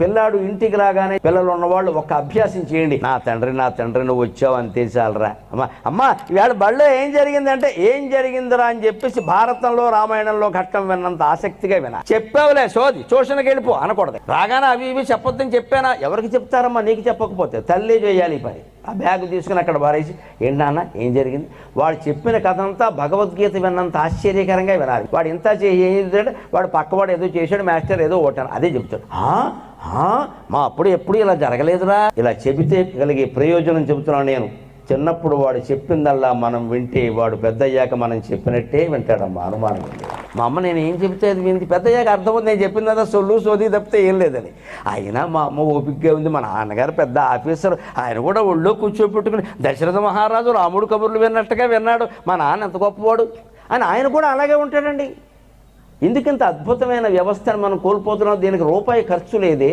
పిల్లాడు ఇంటికి రాగానే పిల్లలు ఉన్నవాళ్ళు ఒక అభ్యాసం చేయండి, నా తండ్రి నువ్వు వచ్చావు అంతే చాలరా. అమ్మా ఇవాళ బళ్ళో ఏం జరిగిందంటే ఏం జరిగిందిరా అని చెప్పేసి భారతంలో రామాయణంలో ఘట్టం విన్నంత ఆసక్తిగా వినాలి. చెప్పావులే సోది ట్యూషన్కి వెళ్ళిపో అనకూడదు. రాగానే అవి ఇవి చెప్పొద్దని చెప్పానా? ఎవరికి చెప్తారమ్మా? నీకు చెప్పకపోతే తల్లి చేయాలి ఈ పని. ఆ బ్యాగ్ తీసుకుని అక్కడ పారేసి ఏంటి నాన్న ఏం జరిగింది? వాడు చెప్పిన కథ అంతా భగవద్గీత విన్నంత ఆశ్చర్యకరంగా వినాలి. వాడు ఇంత చేసేదంటే వాడు పక్కవాడు ఏదో చేశాడు, మాస్టర్ ఏదో ఓటాను అదే చెప్తాడు. మా అప్పుడు ఎప్పుడు ఇలా జరగలేదురా. ఇలా చెబితే కలిగే ప్రయోజనం చెబుతున్నాను నేను. చిన్నప్పుడు వాడు చెప్పిందల్లా మనం వింటే వాడు పెద్దయ్యాక మనం చెప్పినట్టే వింటాడమ్మా, అనుమానం ఉంది. మా అమ్మ నేను ఏం చెబితే అది వింది, పెద్దయ్యాక అర్థమవుతుంది నేను చెప్పిందా సోది తప్పితే ఏం లేదని. అయినా మా అమ్మ ఓపికగా ఉంది. మా నాన్నగారు పెద్ద ఆఫీసర్, ఆయన కూడా ఒళ్ళో కూర్చోపెట్టుకుని దశరథ మహారాజు రాముడు కబుర్లు విన్నట్టుగా విన్నాడు. మా నాన్న ఎంత గొప్పవాడు అని ఆయన కూడా అలాగే ఉంటాడండి. ఎందుకంత అద్భుతమైన వ్యవస్థను మనం కోల్పోతున్నాం? దీనికి రూపాయి ఖర్చు లేదే.